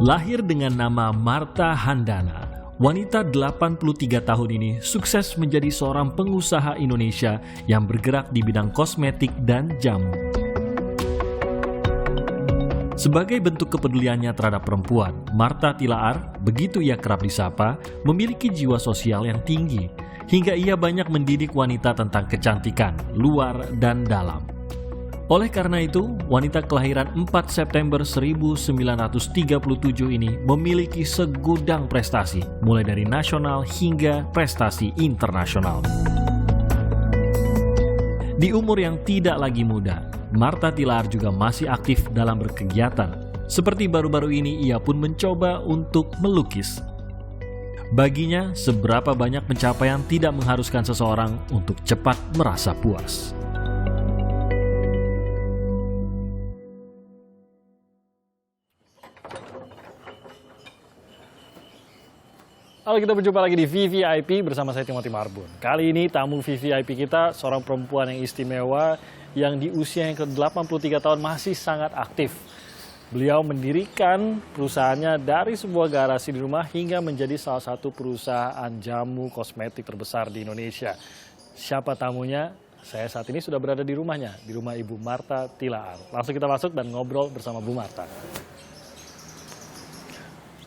Lahir dengan nama Marta Handana, wanita 83 tahun ini sukses menjadi seorang pengusaha Indonesia yang bergerak di bidang kosmetik dan jamu. Sebagai bentuk kepeduliannya terhadap perempuan, Marta Tilaar, begitu ia kerap disapa, memiliki jiwa sosial yang tinggi, hingga ia banyak mendidik wanita tentang kecantikan, luar dan dalam. Oleh karena itu, wanita kelahiran 4 September 1937 ini memiliki segudang prestasi, mulai dari nasional hingga prestasi internasional. Di umur yang tidak lagi muda, Marta Tilaar juga masih aktif dalam berkegiatan. Seperti baru-baru ini ia pun mencoba untuk melukis. Baginya, seberapa banyak pencapaian tidak mengharuskan seseorang untuk cepat merasa puas. Halo, kita berjumpa lagi di VVIP bersama saya Timothy Marbun. Kali ini tamu VVIP kita seorang perempuan yang istimewa yang di usia yang ke-83 tahun masih sangat aktif. Beliau mendirikan perusahaannya dari sebuah garasi di rumah hingga menjadi salah satu perusahaan jamu kosmetik terbesar di Indonesia. Siapa tamunya? Saya saat ini sudah berada di rumahnya, di rumah Ibu Marta Tilaar. Langsung kita masuk dan ngobrol bersama Bu Marta.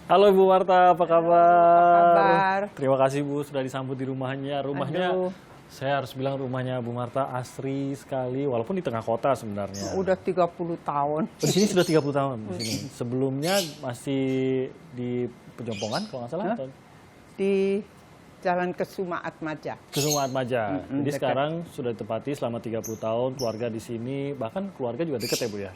Halo Bu Marta, apa kabar? Apa kabar? Terima kasih Bu sudah disambut di rumahnya. Rumahnya, Aduh. saya harus bilang rumahnya Bu Marta asri sekali, walaupun di tengah kota sebenarnya. Udah 30 tahun. Di sini sudah 30 tahun di sini. Sebelumnya masih di Pejompongan kalau nggak salah? Hah? Atau Di Jalan Kesuma Atmaja. Kesuma Atmaja. Jadi dekat. sekarang sudah ditempati selama 30 tahun, keluarga di sini, bahkan keluarga juga dekat ya Bu ya?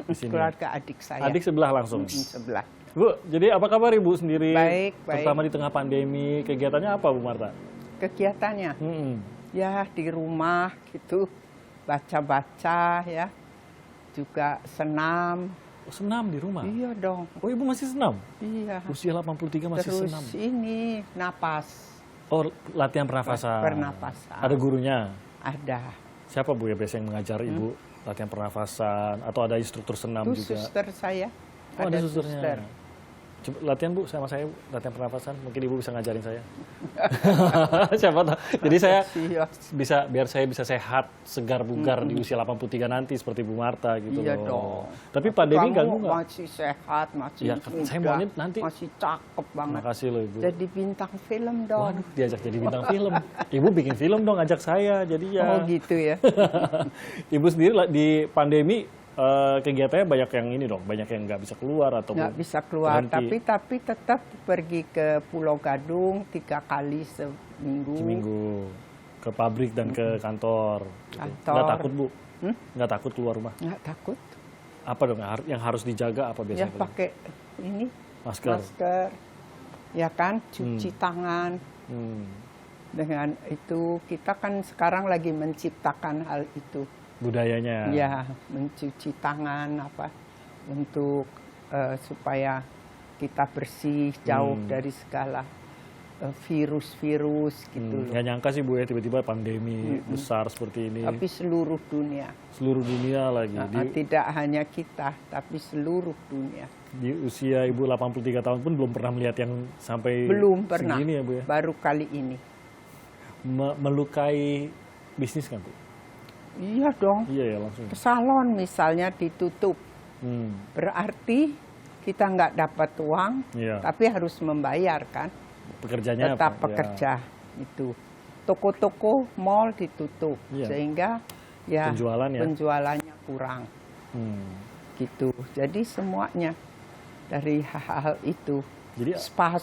Di sini. Keluarga adik saya. Adik sebelah langsung. Sebelah. Bu, jadi apa kabar Ibu sendiri? Baik, baik. Terutama di tengah pandemi, kegiatannya apa Bu Marta? Kegiatannya? Hmm. Ya di rumah gitu. Baca-baca ya. Juga senam. Oh, senam di rumah? Iya dong. Oh, Ibu masih senam? Iya. Usia 83 masih Terus senam? ini napas. Oh, latihan pernafasan. Pernapasan. Ada gurunya? Ada. Siapa Bu ya biasa yang mengajar Ibu latihan pernafasan? Atau ada instruktur senam Itu juga? suster saya. Oh, ada suster. susternya. Coba latihan Bu sama saya, latihan pernafasan. Mungkin Ibu bisa ngajarin saya. Siapa tahu. Jadi saya biar saya bisa sehat, segar bugar di usia 83 nanti seperti Bu Marta gitu Iya loh. dong. Tapi pandemi ganggu nggak? Masih sehat, masih Ya, muda, saya maunya nanti. masih cakep banget. Makasih loh Ibu. Jadi bintang film dong. Waduh, diajak jadi bintang film. Ibu bikin film dong, ajak saya. Jadi ya. Oh gitu ya. Ibu sendiri di pandemi kegiatannya banyak yang ini dong, banyak yang nggak bisa keluar atau Nggak bisa keluar, berhenti. tapi tetap pergi ke Pulau Gadung 3 kali seminggu. Seminggu ke pabrik dan ke kantor. Gitu. Kantor. Nggak takut Bu? Nggak takut keluar rumah? Nggak takut. Apa dong yang harus dijaga apa Ya biasanya? pakai ini Masker. ya kan, cuci tangan. Hmm. Dengan itu kita kan sekarang lagi menciptakan hal itu. Budayanya. Ya, mencuci tangan untuk supaya kita bersih, jauh dari segala virus-virus gitu. Nggak nyangka sih Bu ya tiba-tiba pandemi besar seperti ini. Tapi seluruh dunia. Seluruh dunia lagi. Tidak hanya kita, tapi seluruh dunia. Di usia Ibu 83 tahun pun belum pernah melihat yang sampai Belum pernah. segini ya Bu ya? Baru kali ini. Melukai bisnis kan Bu? Iya dong. Iya ya langsung. Salon misalnya ditutup. Berarti kita nggak dapat uang, Iya. tapi harus membayar kan. Pekerjanya Tetap apa? pekerja itu. Toko-toko, mall ditutup, Iya. sehingga ya Penjualannya kurang. Hmm. Gitu. Jadi semuanya dari hal-hal itu. Jadi Spa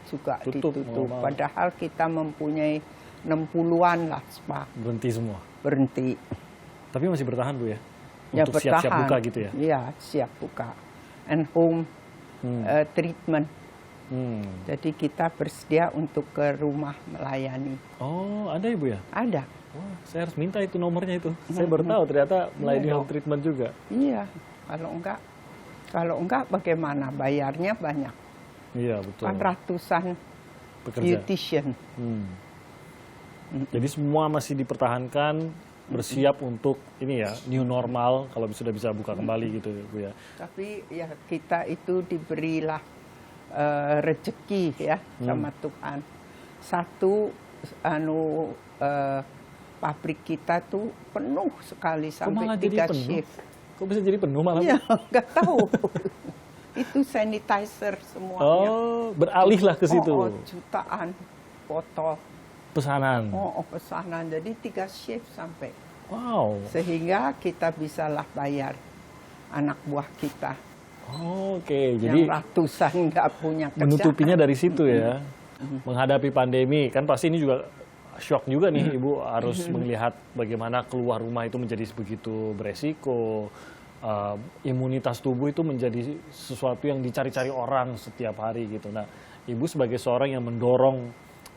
juga tutup, ditutup. mau. Padahal kita mempunyai 60-an lah spa. berhenti semua. Berhenti. Tapi masih bertahan Bu ya? Ya, Untuk siap-siap bertahan. buka gitu ya? Iya, siap buka. And home treatment. Jadi kita bersedia untuk ke rumah melayani. Oh, ada ya Bu ya? Ada. Wah, saya harus minta itu nomornya itu. Saya baru tahu ternyata melayani Iya home dong. treatment juga. Iya, kalau enggak bagaimana? Bayarnya banyak. Iya, betul. Kan ratusan Pekerja. beautician. Jadi semua masih dipertahankan, bersiap untuk ini ya, new normal kalau sudah bisa buka kembali gitu Bu ya. Tapi ya kita itu diberilah rezeki ya sama Tuhan. Satu pabrik kita tuh penuh sekali sampai malah jadi 3 penuh? shift. Kok bisa jadi penuh malah? Iya, nggak tahu. Itu sanitizer semuanya. Oh, beralihlah ke situ. Jutaan botol. Pesanan. Pesanan. Jadi 3 shift sampai. Wow. Sehingga kita bisalah bayar anak buah kita. Oke, jadi Yang ratusan nggak punya kerjaan. menutupinya dari situ ya. Menghadapi pandemi, kan pasti ini juga shock juga nih Ibu harus melihat bagaimana keluar rumah itu menjadi begitu beresiko. Imunitas tubuh itu menjadi sesuatu yang dicari-cari orang setiap hari gitu. Nah, Ibu sebagai seorang yang mendorong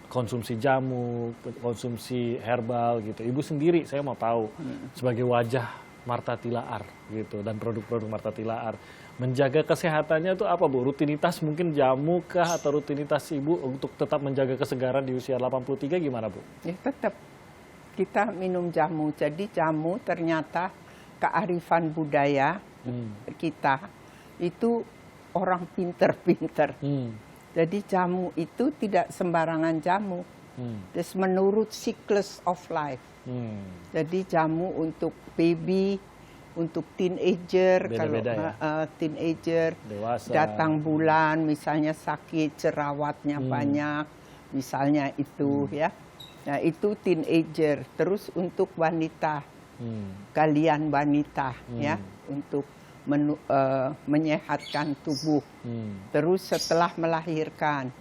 konsumsi jamu, konsumsi herbal gitu. Ibu sendiri saya mau tahu sebagai wajah Martha Tilaar gitu dan produk-produk Martha Tilaar. Menjaga kesehatannya itu apa Bu? Rutinitas mungkin jamu kah atau rutinitas Ibu untuk tetap menjaga kesegaran di usia 83 gimana Bu? Ya tetap kita minum jamu. Jadi jamu ternyata kearifan budaya kita itu orang pinter-pinter. Jadi jamu itu tidak sembarangan jamu. Terus menurut siklus of life. Jadi jamu untuk baby, untuk teenager, Beda-beda kalau ya? Teenager, Dewasa. datang bulan, misalnya sakit, jerawatnya banyak, misalnya itu ya. Nah itu teenager. Terus untuk wanita, kalian wanita ya, untuk menyehatkan tubuh. Terus setelah melahirkan,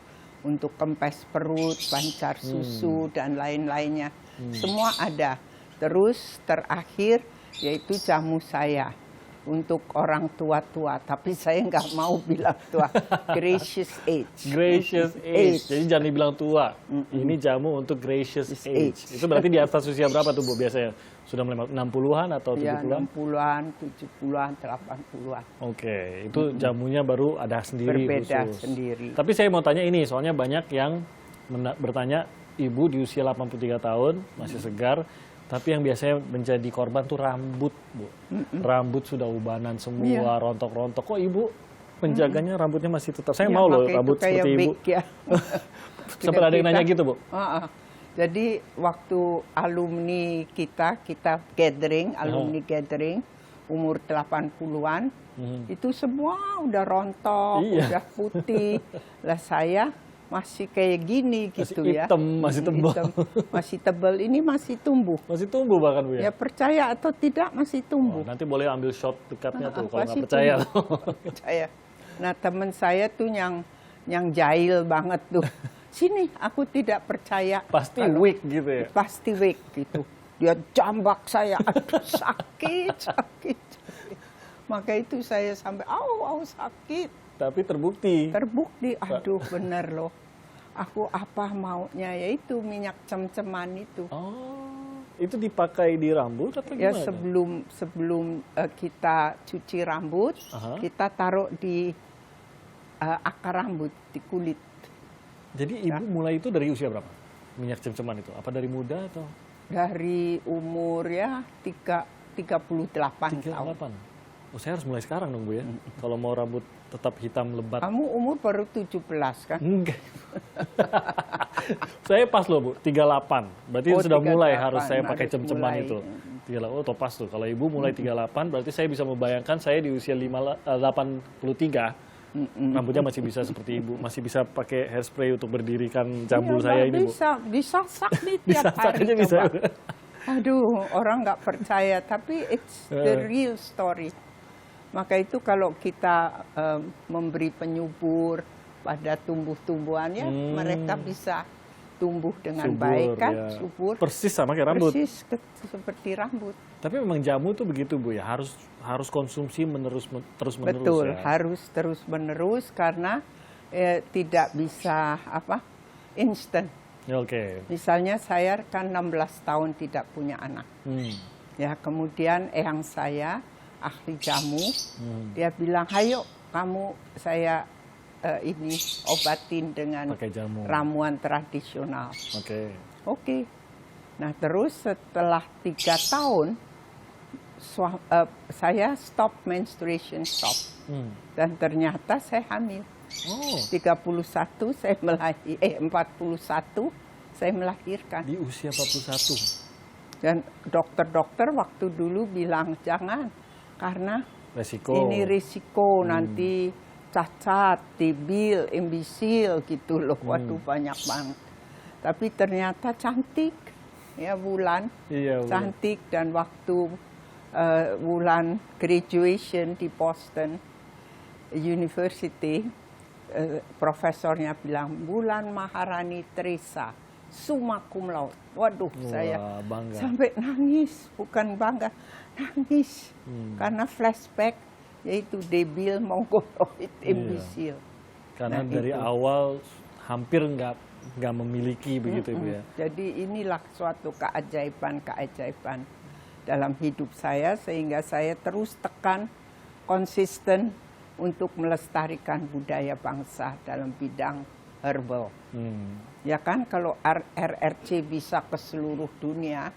untuk kempes perut, pancar susu dan lain-lainnya, semua ada. Terus terakhir yaitu jamu saya untuk orang tua-tua, tapi saya nggak mau bilang tua. Gracious age. Gracious age. Jadi jangan dibilang tua. Ini jamu untuk gracious age. Itu berarti di atas usia berapa tuh Bu biasanya? Sudah mulai 60-an atau 70-an? Ya, 60-an, 70-an, 80-an. Oke, itu jamunya baru ada sendiri Berbeda khusus. sendiri. Tapi saya mau tanya ini, soalnya banyak yang bertanya, Ibu di usia 83 tahun, masih segar, tapi yang biasanya menjadi korban tuh rambut, Bu. Rambut sudah ubanan semua, rontok-rontok. Kok Ibu menjaganya rambutnya masih tetap? Saya mau loh rambut seperti Ibu. Ya. Sampai ada yang nanya gitu, Bu? Jadi waktu alumni kita gathering, alumni gathering, umur 80-an, itu semua udah rontok, udah putih. Lah saya masih kayak gini gitu ya. Masih tebal. Masih tebal, ini masih tumbuh. Masih tumbuh bahkan Bu ya? Ya percaya atau tidak masih tumbuh. Nanti boleh ambil shot dekatnya tuh kalau nggak percaya. Percaya. Nah teman saya tuh yang jahil banget tuh. Sini, aku tidak percaya. Pasti weak gitu ya? Pasti weak gitu. Dia jambak saya, aduh sakit. Maka itu saya sampai, sakit. Tapi terbukti. Terbukti, aduh bener loh. Aku apa maunya, yaitu minyak cem-ceman itu. Oh, itu dipakai di rambut atau gimana? Ya sebelum kita cuci rambut, kita taruh di akar rambut, di kulit. Jadi Ibu mulai itu dari usia berapa? Minyak cem-ceman itu? Apa dari muda atau? Dari umur ya 38 tahun. Oh, saya harus mulai sekarang dong Bu ya? Kalau mau rambut tetap hitam lebat. Kamu umur baru 17 kan? Enggak. Saya pas loh Bu, 38. Berarti sudah 38, mulai harus saya pakai harus cem-ceman mulai. itu. 38, oh topas tuh. Kalau Ibu mulai 38, berarti saya bisa membayangkan saya di usia 83, rambutnya masih bisa seperti Ibu, masih bisa pakai hairspray untuk berdirikan jambul saya ini Bu. Disasak nih tiap hari. Aja bisa. Aduh, orang nggak percaya, tapi it's the real story. Maka itu kalau kita memberi penyubur pada tumbuh-tumbuhan ya, mereka bisa tumbuh dengan baik kan, subur. Persis sama kayak rambut. Persis seperti rambut. Tapi memang jamu tuh begitu Bu ya, harus konsumsi terus-menerus. Betul, ya? harus terus-menerus karena tidak bisa instan. Oke. Misalnya saya kan 16 tahun tidak punya anak. Ya, kemudian eyang saya ahli jamu, dia bilang, "Hayo kamu saya ini obatin dengan ramuan tradisional." Oke. Nah, terus setelah 3 tahun saya stop menstruation dan ternyata saya hamil. Oh, 31 saya 41 saya melahirkan. di usia 41. Dan dokter-dokter waktu dulu bilang jangan, karena Resiko. ini risiko nanti cacat, debil, imbisil gitu loh. Waduh banyak banget. Tapi ternyata cantik ya Wulan. Iya, Bu. Cantik, dan waktu Wulan graduation di Boston University, profesornya bilang Wulan Maharani Teresa summa cum laude. Waduh, saya bangga. sampai nangis, bukan bangga, nangis. Karena flashback, yaitu debil, mongoloid, imbisil. Karena Nah, dari itu. awal hampir nggak memiliki begitu Ibu ya. Jadi inilah suatu keajaiban-keajaiban dalam hidup saya, sehingga saya terus tekan, konsisten untuk melestarikan budaya bangsa dalam bidang herbal. Ya kan, kalau RRC bisa ke seluruh dunia,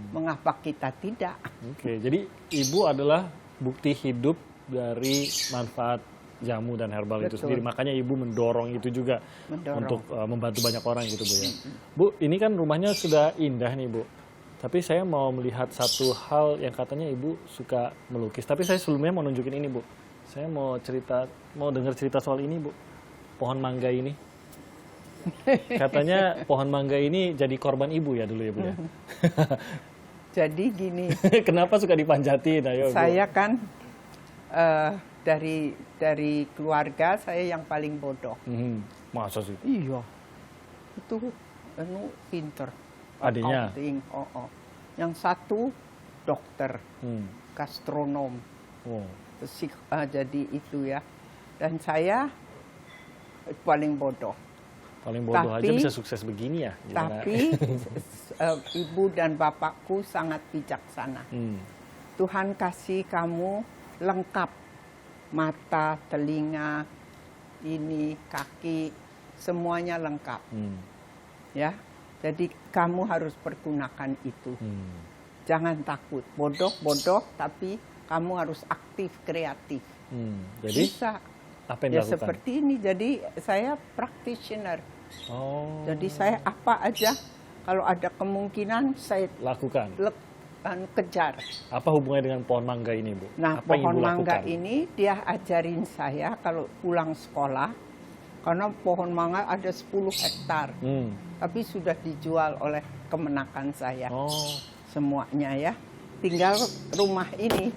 mengapa kita tidak? Oke, jadi Ibu adalah bukti hidup dari manfaat jamu dan herbal itu Betul. sendiri. Makanya Ibu mendorong itu juga Mendorong. untuk membantu banyak orang gitu Bu ya. Bu, ini kan rumahnya sudah indah nih Bu. Tapi saya mau melihat satu hal yang katanya Ibu suka melukis. Tapi saya sebelumnya mau nunjukin ini Bu. Saya mau dengar cerita soal ini Bu. Pohon mangga ini. Katanya pohon mangga ini jadi korban Ibu ya dulu ya Bu ya. Jadi gini, Kenapa suka dipanjatin? Ayo, Bu. saya kan dari keluarga saya yang paling bodoh. Masa sih? Iya, itu pinter. Adiknya? Accounting, Yang satu dokter, gastronom, Oh. jadi itu ya. Dan saya paling bodoh. Paling bodoh aja Tapi- bisa sukses begini ya. Gimana? Tapi ibu dan bapakku sangat bijaksana. Tuhan kasih kamu lengkap, mata, telinga, ini, kaki, semuanya lengkap. Ya, jadi kamu harus pergunakan itu. Jangan takut, bodoh, tapi kamu harus aktif, kreatif. Jadi Bisa. apa yang Ya dilakukan? seperti ini, jadi saya practitioner. Oh, Jadi saya apa aja, kalau ada kemungkinan saya lakukan. kejar. Apa hubungannya dengan pohon mangga ini, Bu? Nah, Apa yang pohon Ibu mangga lakukan? ini dia ajarin saya kalau pulang sekolah, karena pohon mangga ada 10 hektar, tapi sudah dijual oleh kemenakan saya. Oh, Semuanya ya. Tinggal rumah ini.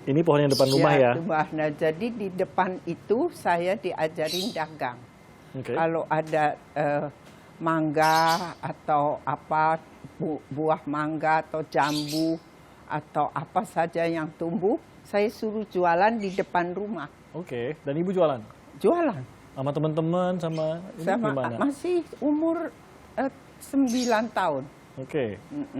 ini pohon yang depan rumah ya? Rumah. Nah, jadi di depan itu saya diajarin dagang. Oke. Kalau ada mangga atau apa, buah mangga atau jambu atau apa saja yang tumbuh, saya suruh jualan di depan rumah. Oke. Dan Ibu jualan? Jualan. Sama teman-teman, sama ini Sama gimana? masih umur 9 tahun. Oke.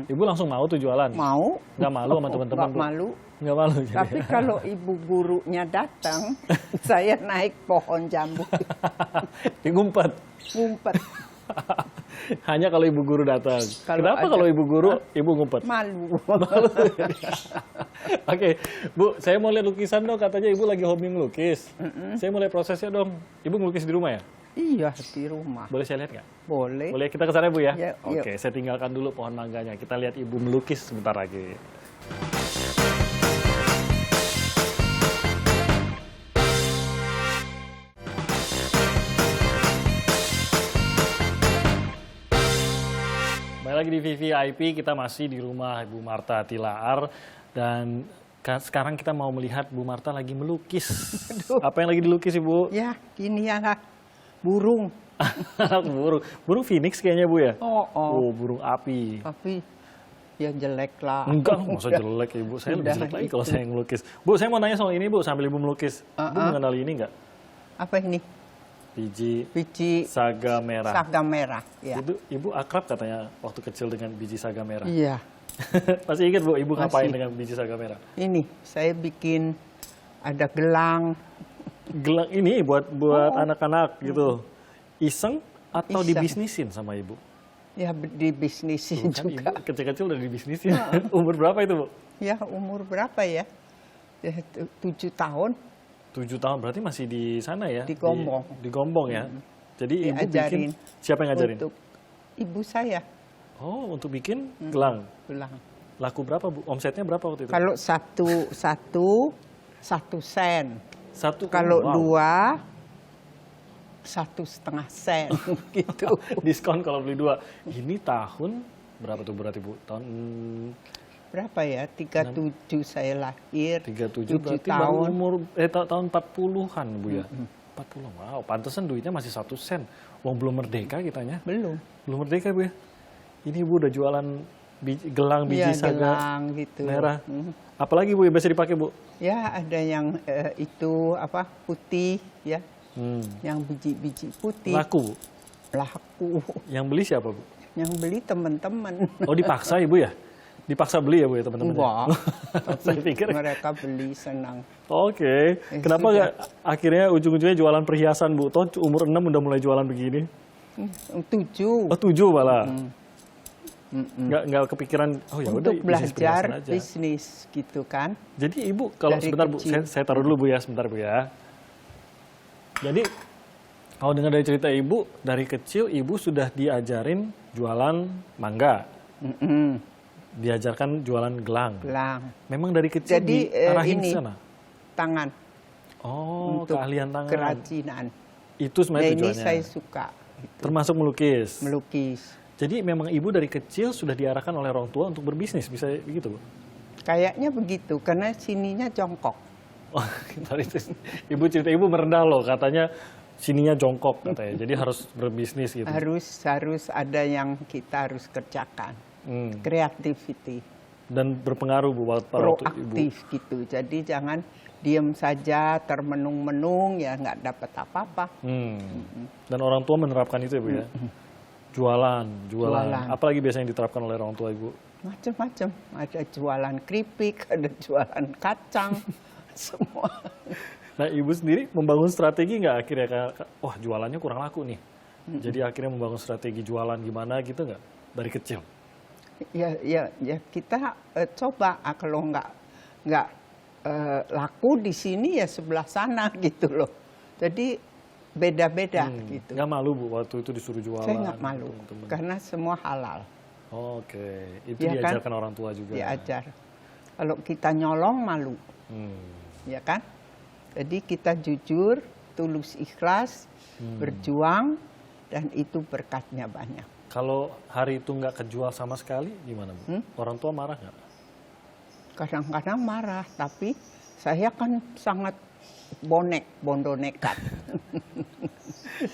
Ibu langsung mau tuh jualan? Mau. Nggak malu sama teman-teman, Nggak Bu? malu. Nggak malu jadi. Tapi kalau ibu gurunya datang, saya naik pohon jambu, Ngumpet. ngumpet. Hanya kalau Ibu guru datang. Kalau Kenapa ada- kalau Ibu guru, Ibu ngumpet? Malu. Oke, Bu, saya mau lihat lukisan dong. Katanya Ibu lagi hobi ngelukis. Saya mau lihat prosesnya dong. Ibu ngelukis di rumah ya? Iya, di rumah. Boleh saya lihat nggak? Boleh. Boleh kita ke sana Bu ya? Ya, yuk. Oke, saya tinggalkan dulu pohon mangganya. Kita lihat Ibu melukis sebentar lagi. Baik lagi di VVIP, kita masih di rumah Ibu Marta Tilaar dan sekarang kita mau melihat Bu Marta lagi melukis. Apa yang lagi dilukis Ibu? Ya, gini ya, burung. Burung phoenix kayaknya Bu ya? Oh, Oh, burung api. tapi ya jelek lah. Enggak, masa jelek Ibu. Saya lebih Udah, jelek lagi itu. kalau saya ngelukis. Bu, saya mau nanya soal ini Bu, sambil Ibu melukis. Bu mengenali ini enggak? Apa ini? Biji Biji saga merah. saga merah. Ya. Itu Ibu akrab katanya waktu kecil dengan biji saga merah. Iya. Masih ingat Bu, Ibu ngapain Masih. dengan biji saga merah? Ini saya bikin ada gelang. Gelang ini buat anak-anak gitu. Iseng atau Iseng. dibisnisin sama Ibu? Ya dibisnisin Kan juga. Ibu kecil-kecil udah dibisnisin. Umur berapa itu Bu? Ya umur berapa ya? Ya 7 tahun. 7 tahun berarti masih di sana ya? Di Gombong. Di Gombong ya. Jadi ibu Diajarin bikin, siapa yang ngajarin? untuk ibu saya Oh, untuk bikin gelang. gelang. Laku berapa Bu? Omsetnya berapa waktu itu? Kalau satu sen. Satu. Kalau wow. 2 1,5 sen gitu. Diskon kalau beli 2. Ini tahun berapa tuh berarti Bu? Tahun Berapa ya? 37 saya lahir. 37 7 berarti tahun. baru umur tahun 40-an Bu ya. 40. Wow, pantesan duitnya masih 1 sen. Wong belum merdeka kitanya. Belum. Belum merdeka Bu ya. Ini Bu udah jualan gelang biji Iya, saga gelang gitu. merah. Apalagi Bu yang biasa dipakai Bu? Ya, ada yang itu apa? Putih ya. Yang biji-biji putih. Laku Bu? Laku. Yang beli siapa Bu? Yang beli teman-teman. Oh dipaksa Ibu ya? Dipaksa beli ya Bu ya teman-teman? Enggak. Saya pikir. Mereka beli senang. Oke. Kenapa nggak akhirnya ujung-ujungnya jualan perhiasan Bu? Toh umur 6 udah mulai jualan begini? 7. Oh 7 malah? Nggak kepikiran, oh ya udah Untuk belajar bisnis gitu kan. Jadi Ibu, kalau Dari sebentar Bu, kecil. saya taruh dulu Bu ya, sebentar Bu ya. Jadi, kalau dengar dari cerita Ibu, dari kecil Ibu sudah diajarin jualan mangga. Diajarkan jualan gelang. Gelang. Memang dari kecil Jadi diarahin ke ini sana? tangan. Oh, untuk keahlian tangan. kerajinan. Itu sebenarnya Ini tujuannya. saya suka. Gitu. Termasuk melukis. Melukis. Jadi memang Ibu dari kecil sudah diarahkan oleh orang tua untuk berbisnis, bisa begitu Bu? Kayaknya begitu, karena sininya jongkok. Oh, tadi itu Ibu cerita Ibu merendah loh, katanya sininya jongkok katanya. Jadi harus berbisnis gitu. Harus ada yang kita harus kerjakan. Creativity. Dan berpengaruh Bu pada waktu Ibu. Proaktif gitu. Jadi jangan diem saja termenung-menung ya nggak dapat apa-apa. Dan orang tua menerapkan itu ya Bu ya. Jualan. Jualan. Apalagi biasanya diterapkan oleh orang tua Ibu? Macam-macam. Ada jualan keripik, ada jualan kacang, semua. Nah Ibu sendiri membangun strategi nggak akhirnya? Wah jualannya kurang laku nih. Jadi akhirnya membangun strategi jualan gimana gitu nggak? Dari kecil? Ya kita coba. Kalau nggak laku di sini ya sebelah sana gitu loh. Jadi beda-beda gitu. Nggak malu Bu waktu itu disuruh jualan? Saya nggak malu, teman-teman. karena semua halal. Oke, itu Ya kan? diajarkan orang tua juga. Diajar. Kalau kita nyolong malu, ya kan? Jadi kita jujur, tulus ikhlas, berjuang, dan itu berkatnya banyak. Kalau hari itu nggak kejual sama sekali, gimana Bu? Orang tua marah nggak? Kadang-kadang marah, tapi saya kan sangat bondo nekat.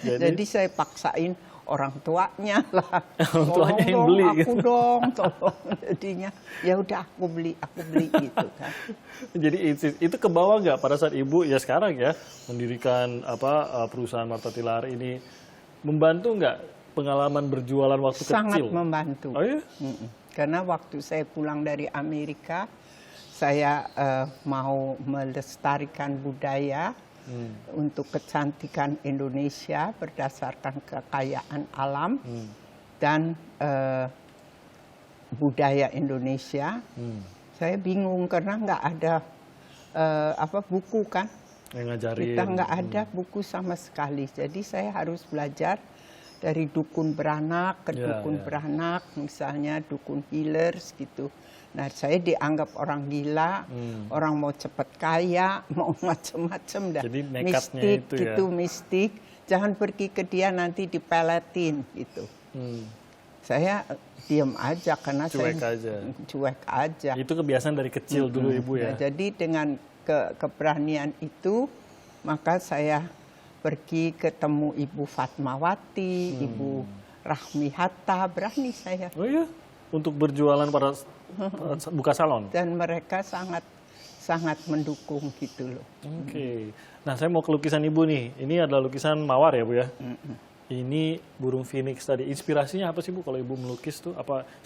Jadi saya paksain orang tuanya lah. Orang tuanya yang beli aku gitu. dong, tolong. Jadinya ya udah aku beli gitu kan. Jadi itu ke bawah nggak pada saat Ibu ya sekarang ya mendirikan perusahaan Marta Tilaar ini, membantu nggak pengalaman berjualan waktu Sangat kecil? membantu. Oh iya? Karena waktu saya pulang dari Amerika, saya mau melestarikan budaya untuk kecantikan Indonesia berdasarkan kekayaan alam dan budaya Indonesia. Saya bingung karena nggak ada buku kan. Yang ngajarin. Kita nggak ada buku sama sekali. Jadi saya harus belajar dari dukun beranak ke dukun beranak, misalnya dukun healers gitu. Nah, saya dianggap orang gila, orang mau cepat kaya, mau macam-macam dah. Jadi nekatnya mistik itu ya. gitu, mistik. Jangan pergi ke dia nanti dipeletin gitu. Saya diam aja karena Cuek saya aja. cuek aja. Itu kebiasaan dari kecil dulu Ibu ya? Nah, jadi dengan keberanian itu, maka saya pergi ketemu Ibu Fatmawati, Ibu Rahmi Hatta, berani saya. Oh iya? Untuk berjualan pada buka salon? Dan mereka sangat mendukung gitu loh. Oke. Nah saya mau ke lukisan Ibu nih. Ini adalah lukisan mawar ya Bu ya? Ini burung phoenix tadi. Inspirasinya apa sih Bu kalau Ibu melukis tuh?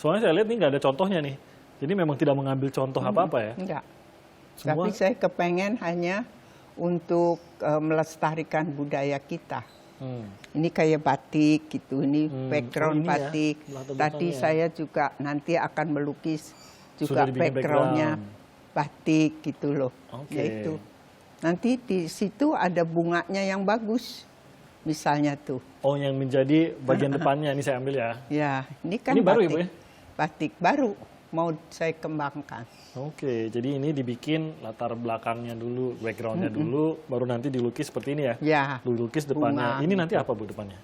Soalnya saya lihat ini nggak ada contohnya nih. Jadi memang tidak mengambil contoh apa-apa ya? Enggak. Semua? Tapi saya kepengen hanya untuk melestarikan budaya kita. Ini kayak batik gitu, ini background ini ya, batik. latar Tadi belakangnya. saya juga nanti akan melukis Sudah juga dibikin backgroundnya background. batik gitu loh. Oke. Yaitu Nanti di situ ada bunganya yang bagus, misalnya tuh. Oh, yang menjadi bagian depannya ini saya ambil ya. Ya, ini kan Ini baru ya, batik. Bu ya? Batik baru mau saya kembangkan. Oke, jadi ini dibikin latar belakangnya dulu, backgroundnya dulu, baru nanti dilukis seperti ini ya. Ya, Dilukis depannya. bunga Ini nanti gitu. apa, Bu, depannya?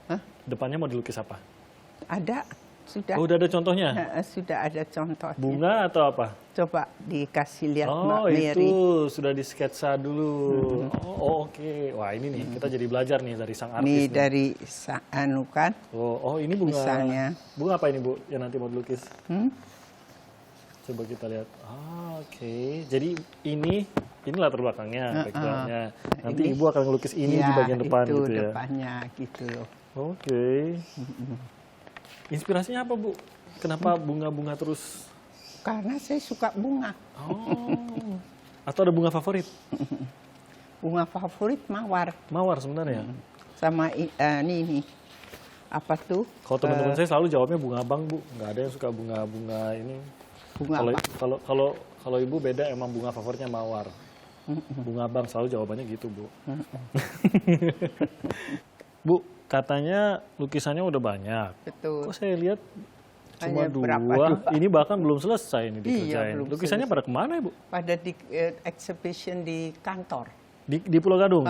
Hah? Depannya mau dilukis apa? Ada, sudah. Oh, udah ada contohnya? Sudah ada contohnya. Bunga atau apa? Coba dikasih lihat Oh, Mbak Mary. itu sudah disketsa dulu. Oh, oke. Wah, ini nih kita jadi belajar nih dari sang artis. Ini nih. dari anu kan, Oh, ini bunga. misalnya. Bunga apa ini, Bu? Yang nanti mau dilukis? Hmm? Coba kita lihat. Oke. Jadi ini latar belakangnya, backgroundnya. Nanti Ini- Ibu akan ngelukis ini di Ya, bagian depan itu gitu ya. depannya gitu loh. Oke. Inspirasinya apa, Bu? Kenapa bunga-bunga terus? Karena saya suka bunga. Oh. Atau ada bunga favorit? Bunga favorit mawar Mawar sebenarnya. sama ini. Apa tuh? Kalau teman-teman saya selalu jawabnya bunga abang, Bu. Nggak ada yang suka bunga-bunga ini. Bunga Kalau apa? kalau Ibu beda, emang bunga favoritnya mawar. Bunga abang selalu jawabannya gitu, Bu. Bu, katanya lukisannya udah banyak. Betul. Kok saya lihat cuma Hanya berapa dua. dua? Ini bahkan belum selesai ini Iya, dikerjain. belum Lukisannya pada kemana, Ibu? Pada di exhibition di kantor. Di Pulau Gadung?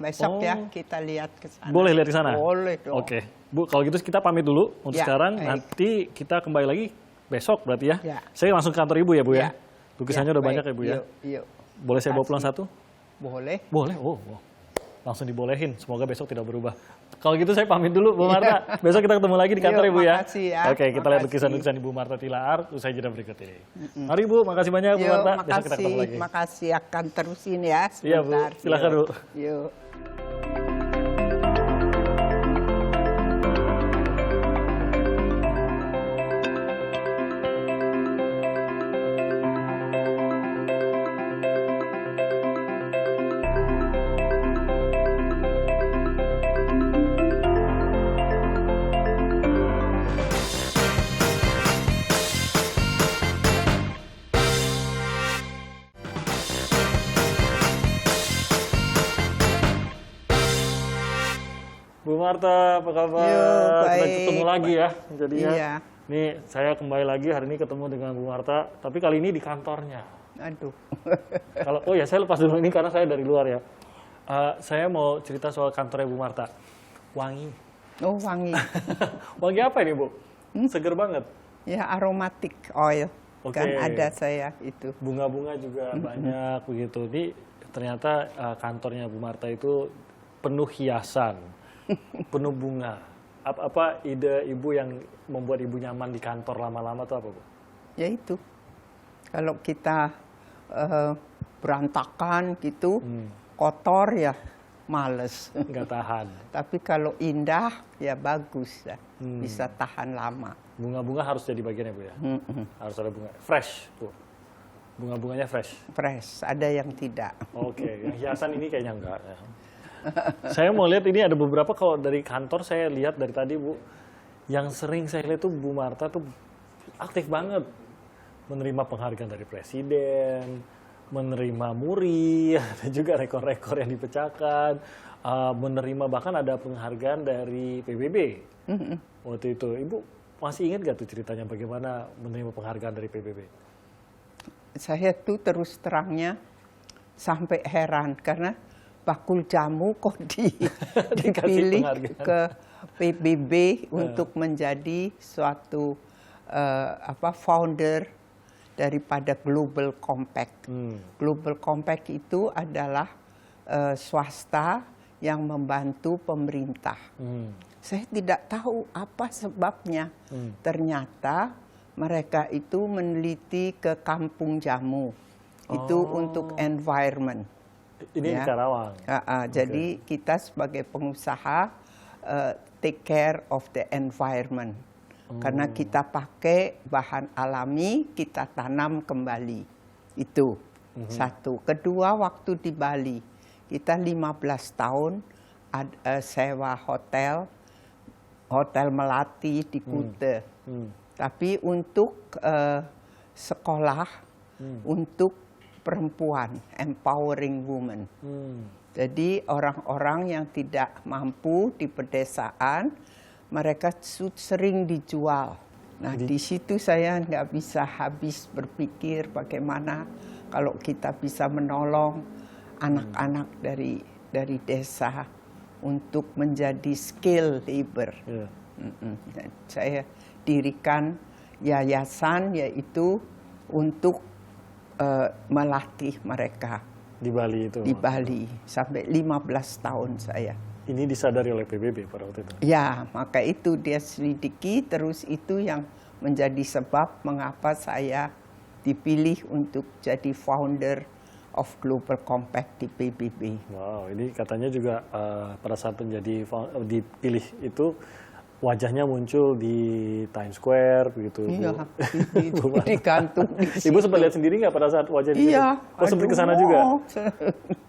Besok ya Oh. kita lihat ke sana. Boleh lihat di sana? Boleh dong. Oke. Bu, kalau gitu kita pamit dulu untuk Ya, sekarang. baik. Nanti kita kembali lagi besok berarti ya. Ya. Saya langsung ke kantor Ibu ya, Bu ya. Ya. Lukisannya udah banyak ya, Bu ya. Yuk, yuk. Boleh saya bawa pulang Kasih. satu? Boleh. Boleh. Oh. Langsung dibolehin. Semoga besok tidak berubah. Kalau gitu saya pamit dulu, Bu Marta. Besok kita ketemu lagi di kantor Yuk, Ibu ya. makasih ya. Oke, kita lihat Makasih. lukisan-lukisan Ibu Marta Tilaar. Usai jeda berikut ini. Mari Bu, makasih banyak Bu Yuk, Marta. Besok kita ketemu lagi. makasih akan terusin ya Iya, Bu. sebentar. Silakan, Yuk. Bu. Yuk. Bu Marta, apa kabar? Yuk, Kita baik. ketemu lagi ya. Jadinya. Iya. Nih, saya kembali lagi hari ini ketemu dengan Bu Marta, tapi kali ini di kantornya. Aduh. Oh ya, saya lepas dulu ini karena saya dari luar ya. Saya mau cerita soal kantornya Bu Marta. Wangi. Oh, wangi. Wangi apa ini, Bu? Seger banget. Ya, aromatic oil. Oke. Kan ada saya itu. Bunga-bunga juga banyak begitu. Ini ternyata kantornya Bu Marta itu penuh hiasan, penuh bunga. Apa ide Ibu yang membuat Ibu nyaman di kantor lama-lama itu apa, Bu? Ya itu. Kalau kita berantakan gitu, kotor ya males. Nggak tahan. Tapi kalau indah ya bagus ya. Bisa tahan lama. Bunga-bunga harus jadi bagiannya, Bu ya? Harus ada bunga. Fresh, Bu. Bunga-bunganya fresh. Fresh, ada yang tidak. Oke, yang hiasan ini kayaknya enggak. Ya. Saya mau lihat ini ada beberapa, kalau dari kantor saya lihat dari tadi, Bu. Yang sering saya lihat tuh Bu Marta tuh aktif banget. Menerima penghargaan dari Presiden, menerima muri, ada juga rekor-rekor yang dipecahkan. Menerima bahkan ada penghargaan dari PBB. Waktu itu, Ibu masih ingat gak tuh ceritanya bagaimana menerima penghargaan dari PBB? Saya tuh terus terangnya sampai heran karena bakul jamu kok dipilih penghargaan. ke PBB untuk menjadi suatu founder daripada Global Compact. Global Compact itu adalah swasta yang membantu pemerintah. Saya tidak tahu apa sebabnya. Ternyata mereka itu meneliti ke kampung jamu. Itu untuk environment. Ini di Ya. Karawang. Jadi kita sebagai pengusaha take care of the environment. Karena kita pakai bahan alami, kita tanam kembali. Itu satu. Kedua, waktu di Bali, kita 15 tahun sewa hotel Melati di Kute. Tapi untuk sekolah, untuk perempuan, empowering woman. Jadi orang-orang yang tidak mampu di pedesaan, mereka sering dijual. Nah, di situ saya nggak bisa habis berpikir bagaimana kalau kita bisa menolong anak-anak dari desa untuk menjadi skill labor. Saya dirikan yayasan yaitu untuk melatih mereka Di Bali itu? di Bali sampai 15 tahun saya. Ini disadari oleh PBB pada waktu itu? Ya, maka itu dia selidiki, terus itu yang menjadi sebab mengapa saya dipilih untuk jadi founder of Global Compact di PBB. Wow, ini katanya juga pada saat dipilih itu wajahnya muncul di Times Square begitu. Iya, digantung di situ. Ibu sempat lihat sendiri nggak pada saat wajah di situ? Iya. Oh, sempat ke sana juga?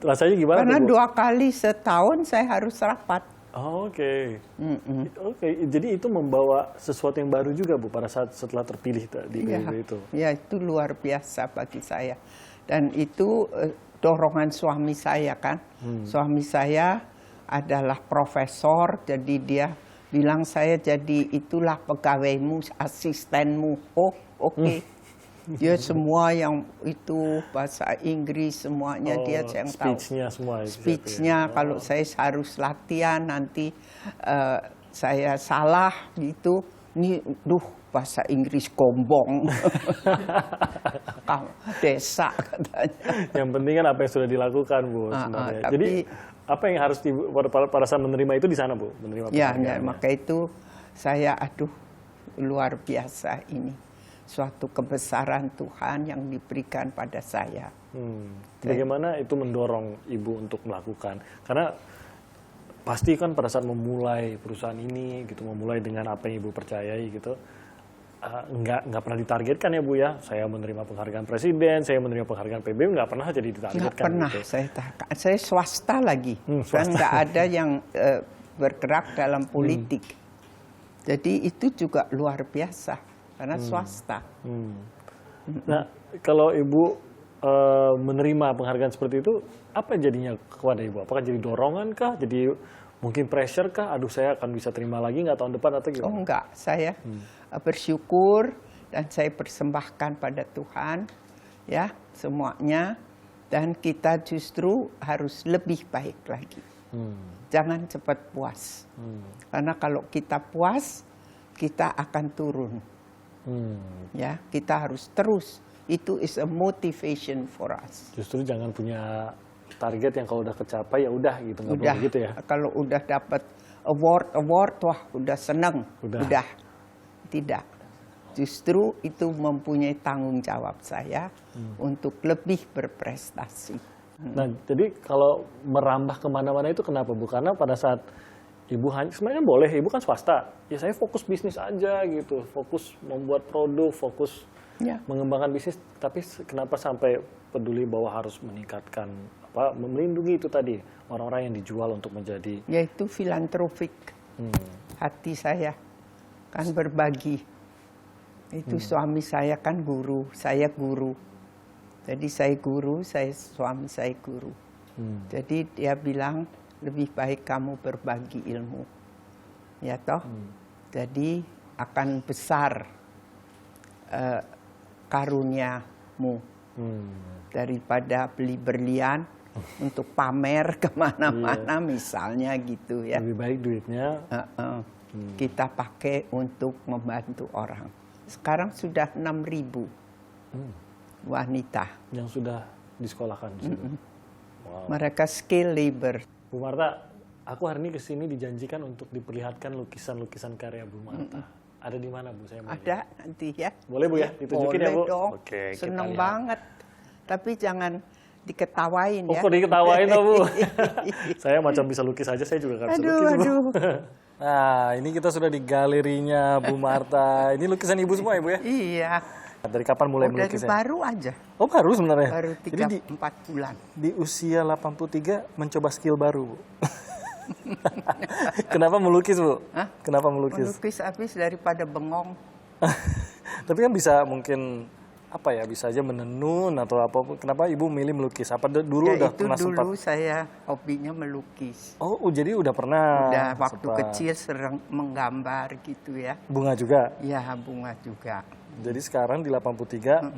Rasanya gimana Karena tuh, Bu? 2 kali setahun saya harus rapat. Oh, oke. Oke, jadi itu membawa sesuatu yang baru juga, Bu, pada saat setelah terpilih di PBB itu. Ya, itu luar biasa bagi saya. Dan itu dorongan suami saya kan. Suami saya adalah profesor, jadi dia bilang saya jadi itulah pegawaimu, asistenmu. Oh, oke. Dia semua yang itu bahasa Inggris semuanya dia yang tahu. Speech-nya semua. Speech-nya kalau saya harus latihan nanti saya salah gitu. Ini bahasa Inggris gombong. Desa katanya. Yang penting kan apa yang sudah dilakukan, Bu, sebenarnya. Tapi, jadi apa yang harus pada saat menerima itu di sana, Bu? Menerima ya, penghargaannya. maka itu saya luar biasa ini. Suatu kebesaran Tuhan yang diberikan pada saya. Bagaimana itu mendorong Ibu untuk melakukan? Karena pasti kan pada saat memulai perusahaan ini, gitu, memulai dengan apa yang Ibu percayai, gitu, nggak pernah ditargetkan ya, Bu, ya. Saya menerima penghargaan presiden, saya menerima penghargaan PBB, nggak pernah jadi ditargetkan. Nggak pernah, gitu. saya swasta lagi. Kan nggak ada yang bergerak dalam politik. Jadi itu juga luar biasa, karena swasta. Nah, kalau Ibu menerima penghargaan seperti itu, apa jadinya kepada Ibu? Apakah jadi dorongan kah? Jadi mungkin pressure kah? Aduh, saya akan bisa terima lagi nggak tahun depan atau gimana? Oh enggak, saya bersyukur dan saya persembahkan pada Tuhan, ya semuanya. Dan kita justru harus lebih baik lagi. Jangan cepat puas. Karena kalau kita puas, kita akan turun. Ya, kita harus terus. Itu is a motivation for us. Justru jangan punya target yang kalau udah kecapai ya udah gitu, nggak Udah, boleh gitu ya. kalau udah dapat award, wah udah seneng. Udah. Tidak. Justru itu mempunyai tanggung jawab saya untuk lebih berprestasi. Nah, jadi kalau merambah kemana-mana itu kenapa, Bu? Karena pada saat Ibu sebenarnya boleh, Ibu kan swasta. Ya saya fokus bisnis aja gitu, fokus membuat produk, fokus mengembangkan bisnis. Tapi kenapa sampai peduli bahwa harus meningkatkan, melindungi itu tadi, orang-orang yang dijual untuk menjadi... Yaitu filantropik. Hati saya kan berbagi. Itu suami saya kan guru, saya guru. Jadi saya guru, suami saya guru. Jadi dia bilang, lebih baik kamu berbagi ilmu. Ya toh? Jadi akan besar karuniamu. Daripada beli berlian untuk pamer kemana-mana misalnya gitu ya. Lebih baik duitnya. Kita pakai untuk membantu orang. Sekarang sudah 6.000 wanita. Yang sudah disekolahkan di situ. Wow. Mereka skill labor. Bu Marta, aku hari ini kesini dijanjikan untuk diperlihatkan lukisan-lukisan karya Bu Marta. Ada di mana, Bu? Saya mau Ada nanti ya. Boleh, Bu, ya? Ditunjukin ya, Bu? Dong. Oke, seneng kita lihat. banget. Tapi jangan diketawain ya. Kok diketawain toh, Bu? Saya macam bisa lukis aja, saya juga nggak bisa lukis, Bu. Nah, ini kita sudah di galerinya Bu Marta. Ini lukisan Ibu semua ya, Bu, ya? Iya. Dari kapan mulai Dari melukisnya? baru aja. Oh, baru sebenarnya? Baru Jadi 3-4 bulan. di usia 83 mencoba skill baru, Bu. Kenapa melukis, Bu? Hah? Kenapa melukis? Melukis habis daripada bengong. Tapi kan bisa mungkin apa ya, bisa aja menenun atau apapun. Kenapa Ibu milih melukis? Apa dulu Ya udah itu pernah sempat? dulu saya hobinya melukis. Oh, jadi udah pernah. Udah waktu sempat. kecil sering menggambar gitu ya. Bunga juga. Ya bunga juga. Jadi sekarang di 83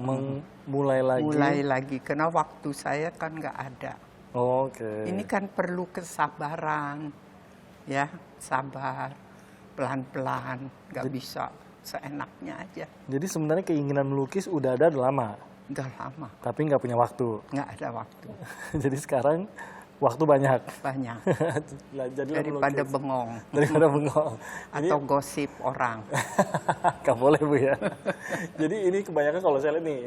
mulai lagi. Mulai lagi karena waktu saya kan nggak ada. Oke. Ini kan perlu kesabaran, ya sabar, pelan-pelan, nggak bisa seenaknya aja. Jadi sebenarnya keinginan melukis udah ada lama, Udah lama, tapi nggak punya waktu. nggak ada waktu. Jadi sekarang waktu banyak. Banyak. Jadi Daripada bengong. daripada bengong. Atau gosip orang. Gak boleh Bu ya. Jadi ini kebanyakan kalau saya lihat nih,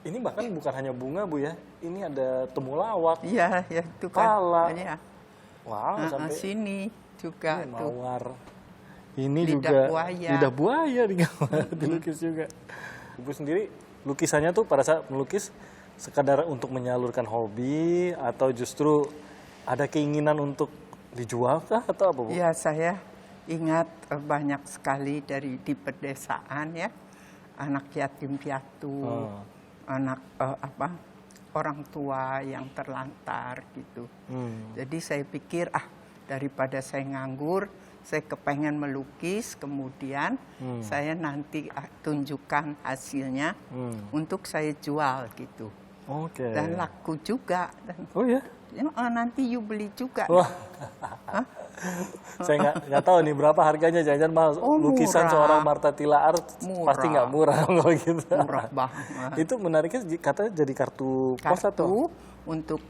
ini bahkan bukan hanya bunga Bu ya. Ini ada temulawak, Iya, ya itu kan. pala. Ya. Wow, sampai Sini juga tuh. mawar. Ini Lidah juga buaya. lidah buaya dilukis juga. Ibu sendiri lukisannya tuh pada saat melukis sekadar untuk menyalurkan hobi atau justru ada keinginan untuk dijual kah atau apa Bu? Ya, saya ingat banyak sekali di pedesaan ya, anak yatim piatu, anak orang tua yang terlantar gitu. Jadi saya pikir daripada saya nganggur, saya kepengen melukis, kemudian saya nanti tunjukkan hasilnya untuk saya jual gitu. Oke. Dan laku juga. Dan, Oh ya? nanti you beli juga. Wah. Saya nggak tahu nih berapa harganya, jangan-jangan mahal. Oh, Lukisan murah. seorang Martha Tilaar pasti nggak murah kalau gitu. Murah banget. Itu menariknya katanya jadi kartu pos atau? Kartu untuk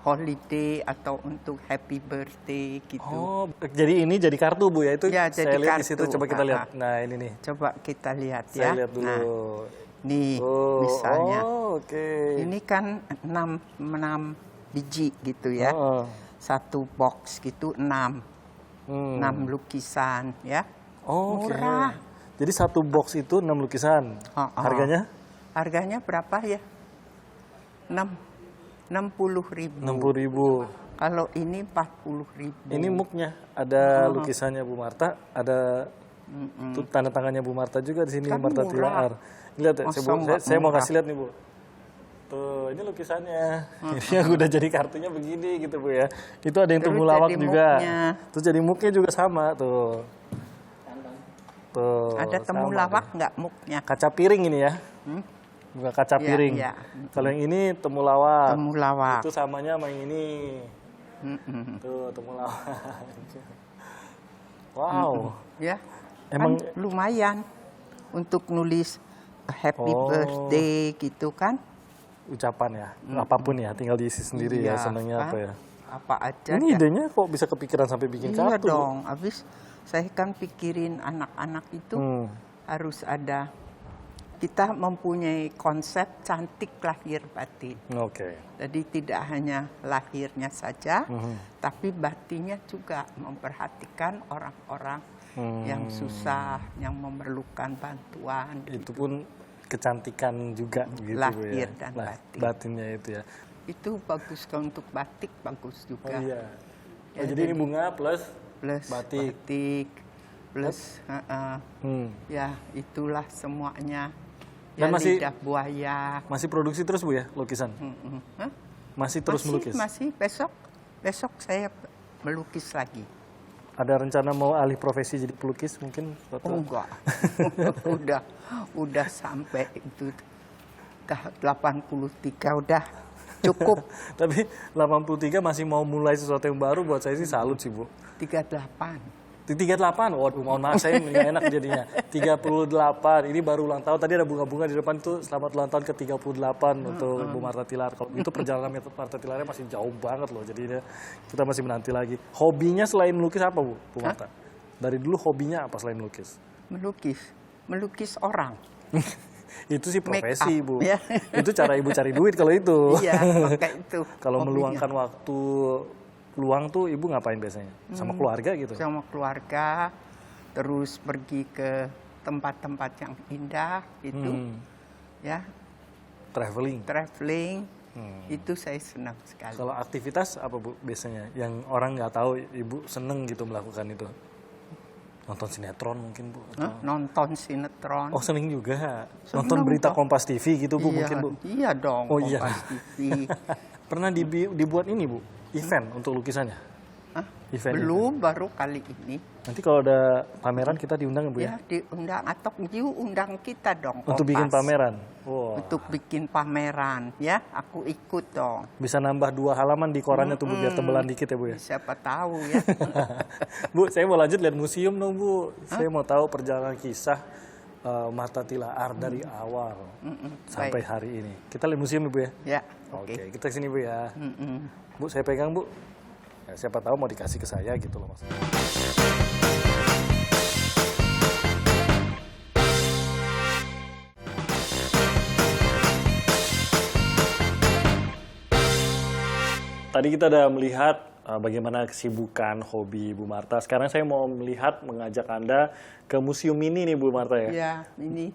holiday atau untuk happy birthday gitu. Oh, jadi ini jadi kartu Bu ya? Itu Ya, saya jadi lihat di situ, kartu. coba kita lihat. Nah ini nih, Coba kita lihat saya ya. lihat dulu. Nah, nih Oh, misalnya. oke. Ini kan 6 biji gitu ya. Oh. Satu box gitu 6. 6 lukisan ya. Oh, oke. Murah. Jadi satu box itu 6 lukisan. Harganya? Harganya berapa ya? 60.000. 60.000. Kalau ini 40.000. Ini muknya ada lukisannya Bu Martha, ada tuh tanda tangannya Bu Martha juga di sini, Kan Martha murah. Tilaar. Lihat ya, Masa saya nggak mau murah? kasih lihat nih Bu. Tuh, ini lukisannya. Ini yang udah jadi kartunya begini gitu Bu ya. Itu ada yang Terus temulawak jadi juga. muknya. Terus jadi muknya juga sama tuh. Tuh. Ada sama temulawak deh. nggak muknya? Kaca piring ini ya. Bukan kaca Iya, piring. iya. Kalau yang ini temulawak. Temulawak. Itu samanya sama yang ini. Mm-mm. Tuh, temulawak. Wow. Ya, Emang kan lumayan untuk nulis happy Oh. birthday gitu kan? ucapan ya, apapun ya, tinggal diisi sendiri ya, Iya, senangnya kan? apa ya. Apa aja. Ini ya. idenya kok bisa kepikiran sampai bikin Iya kartu? dong, habis saya kan pikirin anak-anak itu harus ada, kita mempunyai konsep cantik lahir batin. Oke. Jadi tidak hanya lahirnya saja, tapi batinnya juga memperhatikan orang-orang yang susah, yang memerlukan bantuan. Itu pun kecantikan juga gitu Lahir Bu, ya. dan batin. Batinnya itu ya. Itu bagus kalau untuk batik, bagus Oh juga. iya. Ya, Jadi ini bunga plus Plus batik. plus ya itulah semuanya. Dan Ya, masih- lidah buaya. Masih produksi terus Bu ya, lukisan? Hah? Masih terus melukis? Masih besok saya melukis lagi. Ada rencana mau alih profesi jadi pelukis mungkin? Oh enggak, udah sampai itu ke 83 udah cukup. Tapi 83 masih mau mulai sesuatu yang baru, buat saya sih salut sih Bu. 38. Di 38, waduh mohon maaf saya nggak enak jadinya. 38, ini baru ulang tahun. Tadi ada bunga-bunga di depan itu, selamat ulang tahun ke 38 untuk Ibu Martha Tilaar. Kalau itu perjalanan Martha Tilaarnya masih jauh banget loh, jadi kita masih menanti lagi. Hobinya selain melukis apa Bu Martha? Dari dulu hobinya apa selain melukis? Melukis orang. Itu sih profesi Make up, Bu. ya. Itu cara Ibu cari duit kalau itu. Iya, pakai itu. Kalau hobinya. meluangkan waktu luang tuh Ibu ngapain biasanya? Sama keluarga gitu? Sama keluarga, terus pergi ke tempat-tempat yang indah gitu. Ya, traveling. Itu saya senang sekali. Kalau aktivitas apa Bu biasanya? Yang orang nggak tahu Ibu seneng gitu melakukan itu? Nonton sinetron mungkin, Bu? Nonton sinetron. Oh, sering juga. Seneng Nonton berita kok. Kompas TV gitu, Bu, Iya, mungkin, Bu? Iya dong, Oh, iya. Kompas TV. Pernah dibuat ini, Bu? Event untuk lukisannya? Hah? Event. Belum, baru kali ini. Nanti kalau ada pameran kita diundang ya, Bu, ya? Ya, diundang atau you undang kita dong. Untuk bikin Kompas. pameran? Wow. Untuk bikin pameran, ya. Aku ikut dong. Bisa nambah 2 halaman di korannya tuh, Bu, biar tebelan dikit ya, Bu, ya? Siapa tahu ya. Bu, saya mau lanjut lihat museum dong, Bu. Saya mau tahu perjalanan kisah Martha Tilaar dari awal sampai Baik. hari ini. Kita lihat museum, Bu, ya? Ya, Oke, oke. kita sini, Bu, ya. Bu, saya pegang, Bu. Ya, siapa tahu mau dikasih ke saya gitu loh, Mas. Tadi kita udah melihat bagaimana kesibukan hobi Bu Martha. Sekarang saya mau mengajak Anda ke museum mini nih, Bu Martha, ya. Ya, mini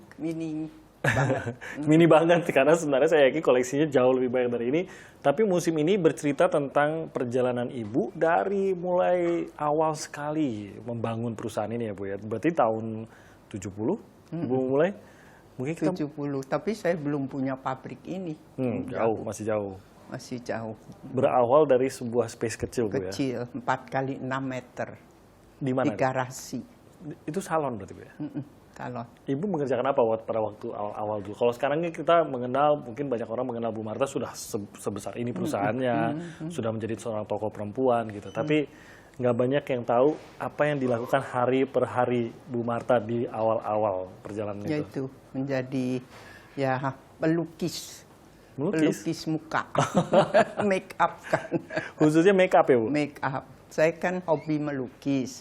banget. Mini banget, karena sebenarnya saya yakin koleksinya jauh lebih banyak dari ini. Tapi museum ini bercerita tentang perjalanan Ibu dari mulai awal sekali membangun perusahaan ini ya, Bu, ya. Berarti tahun 70 Ibu mulai? Mungkin kita 70, tapi saya belum punya pabrik ini. jauh, masih jauh. Masih jauh. Berawal dari sebuah space kecil, Bu, ya. Kecil, 4 kali 6 meter. Di mana? Di garasi. Itu salon berarti, Bu, ya. Salon. Ibu mengerjakan apa pada waktu awal dulu? Kalau sekarang ini kita mengenal, mungkin banyak orang mengenal Bu Martha sudah sebesar ini perusahaannya, sudah menjadi seorang tokoh perempuan gitu. Tapi nggak banyak yang tahu apa yang dilakukan hari per hari Bu Martha di awal-awal perjalanan itu. Yaitu menjadi ya pelukis. Pelukis muka. Make up kan. Khususnya make up ya, Bu? Make up. Saya kan hobi melukis.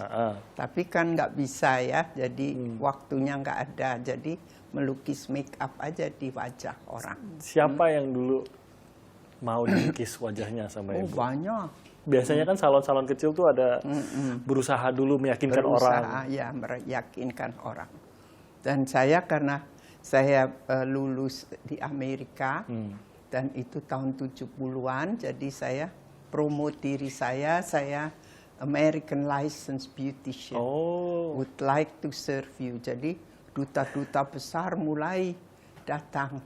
Tapi kan nggak bisa ya, jadi waktunya nggak ada. Jadi melukis make up aja di wajah orang. Siapa yang dulu mau dilukis wajahnya sama Oh, Ibu? banyak. Biasanya kan salon-salon kecil tuh ada berusaha dulu meyakinkan orang. Ya, meyakinkan orang. Dan saya karena saya lulus di Amerika, dan itu tahun 70-an, jadi saya promote diri saya American Licensed Beautician. Would like to serve you. Jadi duta-duta besar mulai datang,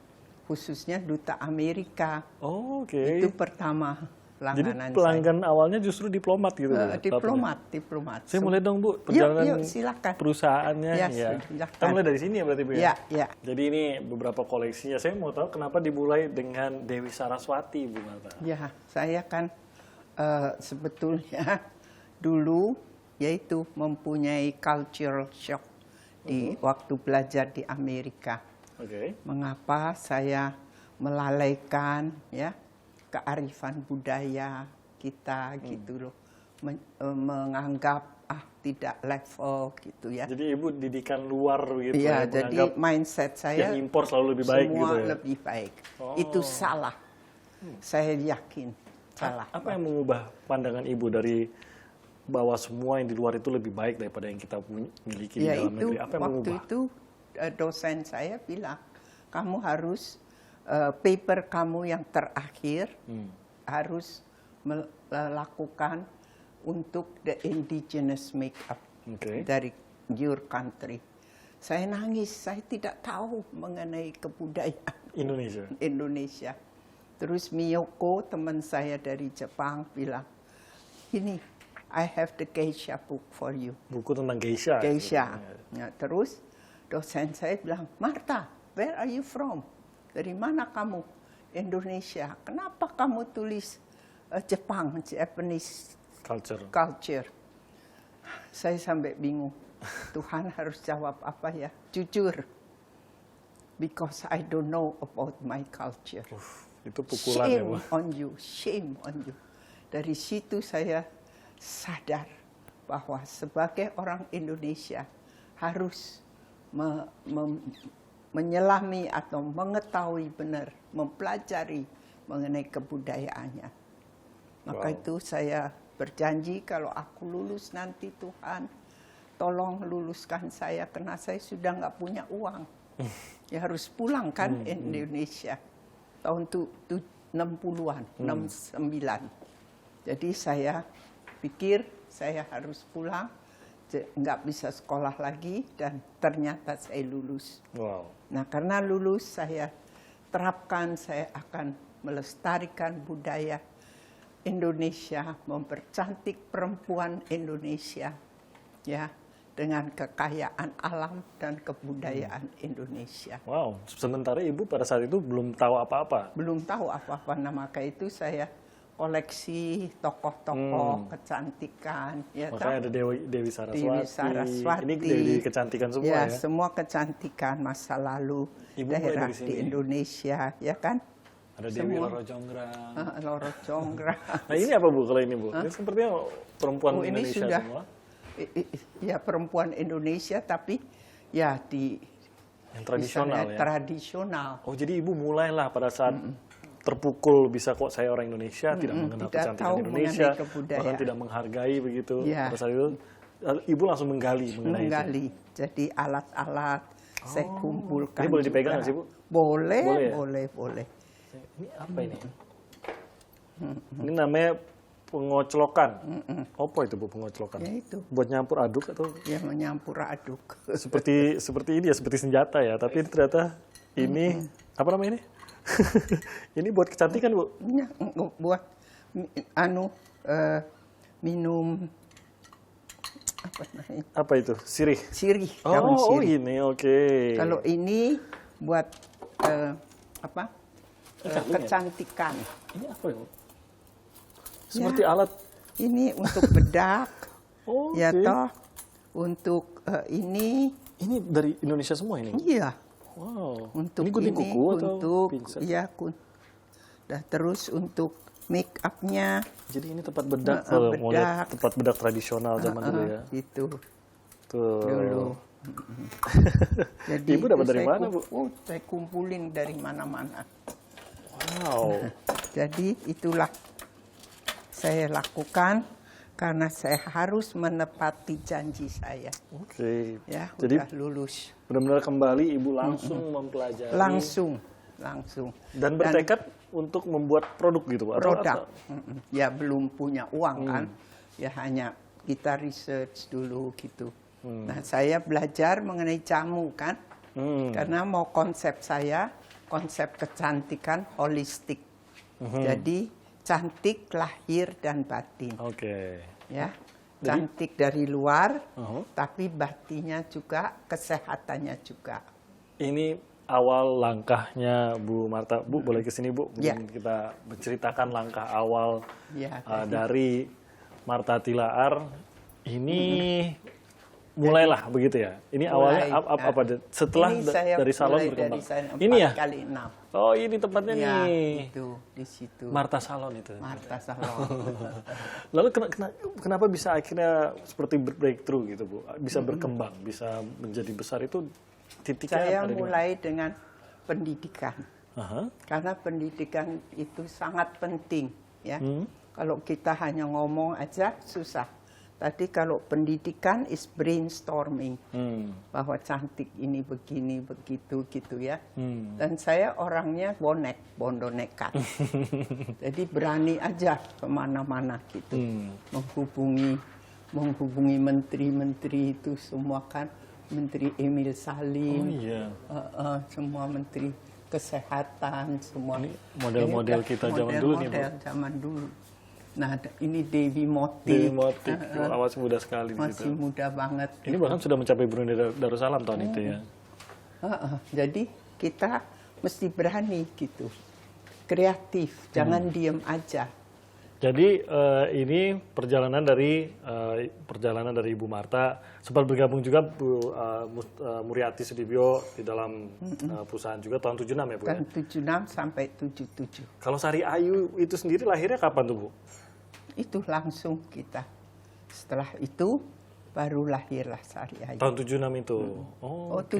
khususnya duta Amerika. Oke. Itu pertama langganan Jadi pelanggan awalnya justru diplomat gitu, Bu? Diplomat. Saya mulai dong, Bu, perjalanan Yuk, silakan. perusahaannya. Ya, Ya. silakan. Kita mulai dari sini ya berarti, Bu, ya? Ya. Jadi ini beberapa koleksinya. Saya mau tahu kenapa dimulai dengan Dewi Saraswati, Bu Martha? Ya, saya kan sebetulnya dulu yaitu mempunyai cultural shock di waktu belajar di Amerika. Mengapa saya melalaikan ya kearifan budaya kita gitu loh, menganggap tidak level gitu ya. Jadi Ibu didikan luar gitu ya. ya, Jadi mindset saya yang impor selalu lebih baik semua gitu ya. lebih baik. Itu salah. Saya yakin salah. Apa yang mengubah pandangan Ibu dari bahwa semua yang di luar itu lebih baik daripada yang kita miliki di dalam negeri? Apa yang waktu mengubah? itu dosen saya bilang, kamu harus paper kamu yang terakhir harus melakukan untuk the indigenous makeup dari your country. Saya nangis, saya tidak tahu mengenai kebudayaan Indonesia. Terus Miyoko, teman saya dari Jepang, bilang, ini, I have the geisha book for you. Buku tentang geisha. Geisha. Ya, terus dosen saya bilang, Martha, where are you from? Dari mana kamu? Indonesia. Kenapa kamu tulis Jepang, Japanese culture? Saya sampai bingung. Tuhan harus jawab apa ya? Jujur. Because I don't know about my culture. Itu pukulan shame ya, Bu. on you, shame on you. Dari situ saya sadar bahwa sebagai orang Indonesia harus menyelami atau mengetahui benar, mempelajari mengenai kebudayaannya. Maka itu saya berjanji kalau aku lulus nanti, Tuhan tolong luluskan saya karena saya sudah nggak punya uang. Ya harus pulang kan Indonesia. Tahun 60-an, 69. Jadi saya pikir saya harus pulang. nggak bisa sekolah lagi dan ternyata saya lulus. Wow. Nah, karena lulus saya terapkan, saya akan melestarikan budaya Indonesia, mempercantik perempuan Indonesia, ya, dengan kekayaan alam dan kebudayaan Indonesia. Wow, sementara Ibu pada saat itu belum tahu apa-apa. Belum tahu apa-apa, nah maka itu saya koleksi tokoh-tokoh kecantikan. Ya, Makanya ada Dewi Saraswati. Dewi Saraswati. Ini Dewi kecantikan semua ya. Semua kecantikan masa lalu Ibu daerah mulai dari sini. di Indonesia, ya kan? Ada Dewi Loro Jonggrang. Loro Jonggrang. Nah ini apa Bu kalau ini Bu? Ini sepertinya perempuan ini Indonesia sudah, semua. Ya perempuan Indonesia tapi ya di Yang tradisional misalnya ya. tradisional. Oh jadi Ibu mulailah pada saat terpukul bisa kok saya orang Indonesia tidak mengenal tidak kecantikan tahu Indonesia, mengenai kebudayaan. bahkan tidak menghargai begitu. Ya. Pada saat itu Ibu langsung menggali mengenai itu. Menggali. Jadi alat-alat saya kumpulkan. Ini boleh dipegang juga. nggak sih Bu? Boleh, Boleh ya? boleh. Ini apa ini? Ini namanya pengoclokan. Apa itu Bu pengoclokan? Ya itu. Buat nyampur aduk atau Ya menyampur aduk. seperti ini ya, seperti senjata ya, tapi ternyata ini apa namanya ini? Ini buat kecantikan Bu. Ya, buat minum apa namanya? Apa itu? Sirih. Sirih, daun Oh, sirih. ini oke. Kalau ini buat apa? Kecantikan. Ini apa ya Bu? Seperti alat. Ini untuk bedak, Oh, ya oke. toh. Untuk ini, Ini dari Indonesia semua ini. iya. Wow. Untuk ini gunting kuku atau untuk pinset? ya terus untuk make upnya Jadi ini tempat bedak, bedak. mau lihat tempat bedak tradisional zaman dulu ya. itu Tuh. dulu. Jadi Ibu dapat itu dari saya mana Bu? saya kumpulin dari mana-mana. Wow. Jadi itulah saya lakukan karena saya harus menepati janji saya. Oke. Ya, Jadi udah lulus. benar-benar kembali Ibu langsung mempelajari. Langsung. Dan bertekad untuk membuat produk gitu, Bu? Produk. Ya belum punya uang kan. Ya hanya kita research dulu gitu. Nah saya belajar mengenai jamu kan. Karena mau konsep saya, konsep kecantikan holistik. Jadi cantik lahir dan batin. Oke. Ya. Cantik dari luar, tapi batinnya juga, kesehatannya juga. Ini awal langkahnya Bu Marta. Bu boleh ke sini Bu. Ya. Mungkin kita menceritakan langkah awal Ya, dari Marta Tilaar. Ini mulailah begitu ya. Ini awalnya apa? Setelah ini saya dari salon mulai berkembang. dari saya Ini ya? 4x6. Oh ini tempatnya Ya, nih. itu di situ. Marta Salon itu. Marta Salon. Lalu kenapa bisa akhirnya seperti breakthrough gitu Bu? Bisa berkembang, bisa menjadi besar itu titiknya Saya ada di mana? mulai dengan pendidikan. Aha. Karena pendidikan itu sangat penting, ya. Kalau kita hanya ngomong aja susah. Tadi kalau pendidikan is brainstorming, bahwa cantik ini begini begitu gitu ya. Dan saya orangnya bondo nekat. Jadi berani aja kemana-mana gitu, menghubungi menteri-menteri itu semua kan, Menteri Emil Salim, Oh iya. semua menteri kesehatan semua. Ini model-model Ini kita zaman dulu nih, Bu. model zaman dulu. Nah, ini Dewi Motik. Dewi Motik, masih muda sekali di Masih situ. muda banget. Ini bahkan sudah mencapai Brunei Darussalam tahun itu ya. Jadi kita mesti berani gitu. Kreatif, jangan diem aja. Jadi ini perjalanan dari Ibu Marta, sempat bergabung juga Bu Muriati Sudibyo di dalam perusahaan juga tahun 76 ya Bu ya? Kan 76 sampai 77. Kalau Sari Ayu itu sendiri lahirnya kapan tuh Bu? Itu langsung kita. Setelah itu baru lahirlah Sari Ayu. Tahun 76 itu? Oh, oke.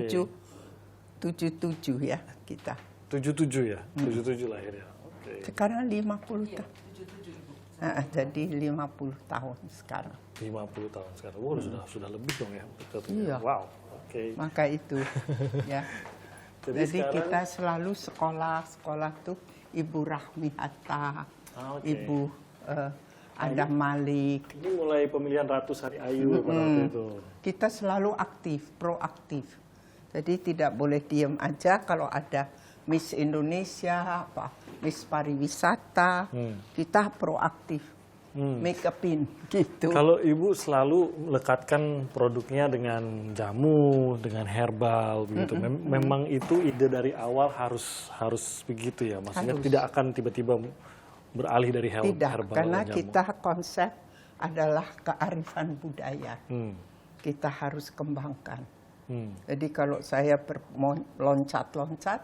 77 ya kita. 77 ya? 77 lahirnya, oke. Sekarang 50 tahun. Jadi 50 tahun sekarang. 50 tahun sekarang. Wow, sudah lebih dong ya. Iya. Wow, oke. Maka itu ya. Jadi sekarang- kita selalu sekolah tuh Ibu Rahmi Hatta, oke. Ibu ada Malik. Ini mulai pemilihan Ratu Sari Ayu pada waktu itu. Kita selalu aktif, proaktif. Jadi tidak boleh diam aja kalau ada Miss Indonesia, Miss Pariwisata, kita proaktif. Make a pin gitu. Kalau Ibu selalu lekatkan produknya dengan jamu, dengan herbal begitu. Memang itu ide dari awal harus begitu ya. Maksudnya tidak akan tiba-tiba beralih dari herbal Tidak, karena dan jamu. kita konsep adalah kearifan budaya. Kita harus kembangkan. Jadi kalau saya loncat-loncat,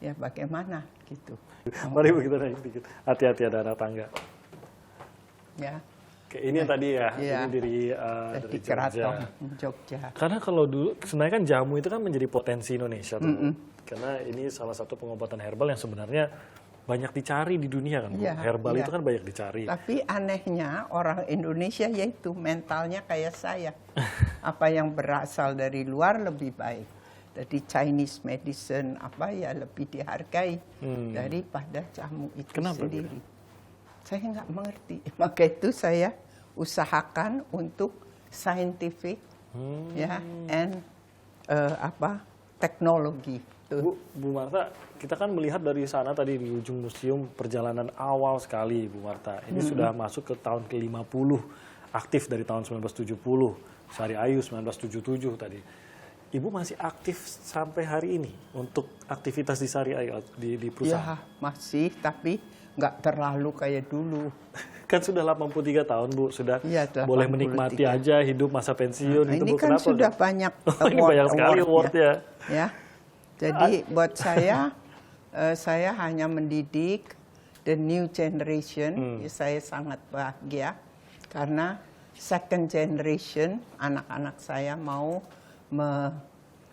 ya bagaimana gitu. Mari kita naik sedikit. Hati-hati ada anak tangga. Ya. Oke, ini yang tadi ya, Iya. ini dari Di Jogja. Keraton Jogja. Karena kalau dulu sebenarnya kan jamu itu kan menjadi potensi Indonesia tuh. Bu. Karena ini salah satu pengobatan herbal yang sebenarnya banyak dicari di dunia kan. Bu. Iya, Herbal iya. itu kan banyak dicari. Tapi anehnya orang Indonesia yaitu mentalnya kayak saya. Apa yang berasal dari luar lebih baik. Jadi Chinese medicine lebih dihargai daripada jamu itu Kenapa, Bu? sendiri. Saya nggak mengerti. Maka itu saya usahakan untuk scientific and teknologi. Bu Marta, kita kan melihat dari sana tadi di ujung museum perjalanan awal sekali Bu Marta. Ini sudah masuk ke tahun ke-50, aktif dari tahun 1970, Sari Ayu 1977 tadi. Ibu masih aktif sampai hari ini untuk aktivitas di Sari Ayu di perusahaan? Ya masih, tapi nggak terlalu kayak dulu. Kan sudah 83 tahun Bu, sudah Ya, boleh menikmati aja hidup masa pensiun. Nah, itu, ini Bu. kan Kenapa, sudah Bu? banyak Ini banyak sekali award-nya. Ya. Jadi buat saya hanya mendidik the new generation. Saya sangat bahagia karena second generation anak-anak saya mau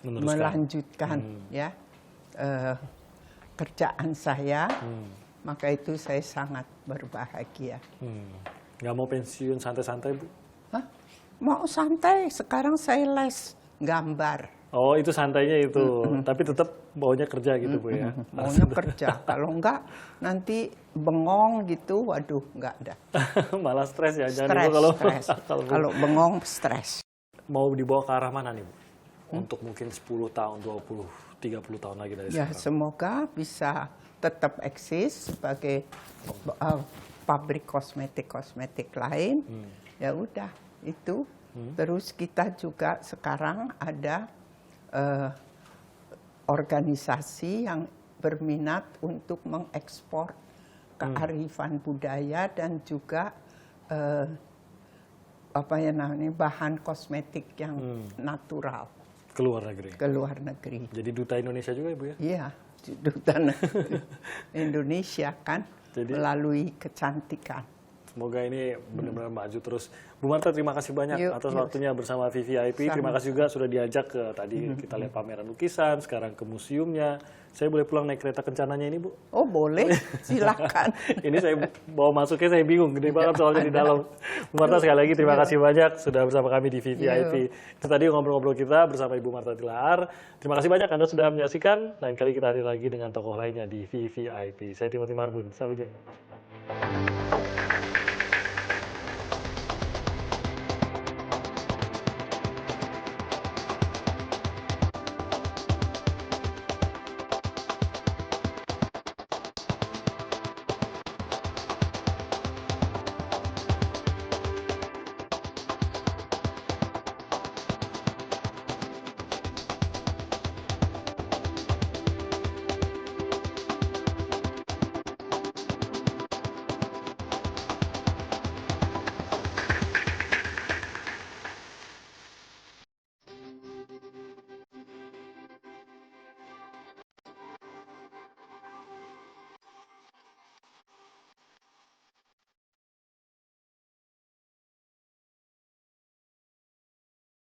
melanjutkan kerjaan saya. Maka itu saya sangat berbahagia. Nggak mau pensiun santai-santai Bu? Hah? Mau santai, sekarang saya les gambar. Oh itu santainya itu, tapi tetap maunya kerja gitu Bu ya? Maunya kerja, kalau enggak nanti bengong gitu, waduh enggak ada. Malah stres ya, Stres, stres. Kalau bengong stres. Mau dibawa ke arah mana nih Bu? Untuk mungkin 10 tahun, 20, 30 tahun lagi dari Ya sekarang? semoga bisa tetap eksis sebagai pabrik kosmetik lain. Ya udah itu. Terus kita juga sekarang ada organisasi yang berminat untuk mengekspor kearifan budaya dan juga bahan kosmetik yang natural Ke luar negeri? ke luar negeri. Jadi duta Indonesia juga Ibu ya? Iya, duta Indonesia kan melalui kecantikan. Semoga ini benar-benar maju terus. Bu Marta, terima kasih banyak atas waktunya bersama VVIP. Sama. Terima kasih juga sudah diajak ke tadi kita lihat pameran lukisan, sekarang ke museumnya. Saya boleh pulang naik kereta kencananya ini, Bu? Oh boleh, silakan. Ini saya bawa masuknya saya bingung, gede banget soalnya di dalam. Bu Marta sekali lagi terima kasih banyak sudah bersama kami di VVIP. Itu tadi ngobrol-ngobrol kita bersama Ibu Marta Tilaar. Terima kasih banyak Anda sudah menyaksikan. Lain kali kita hadir lagi dengan tokoh lainnya di VVIP. Saya Timothy Marbun. Sampai jumpa.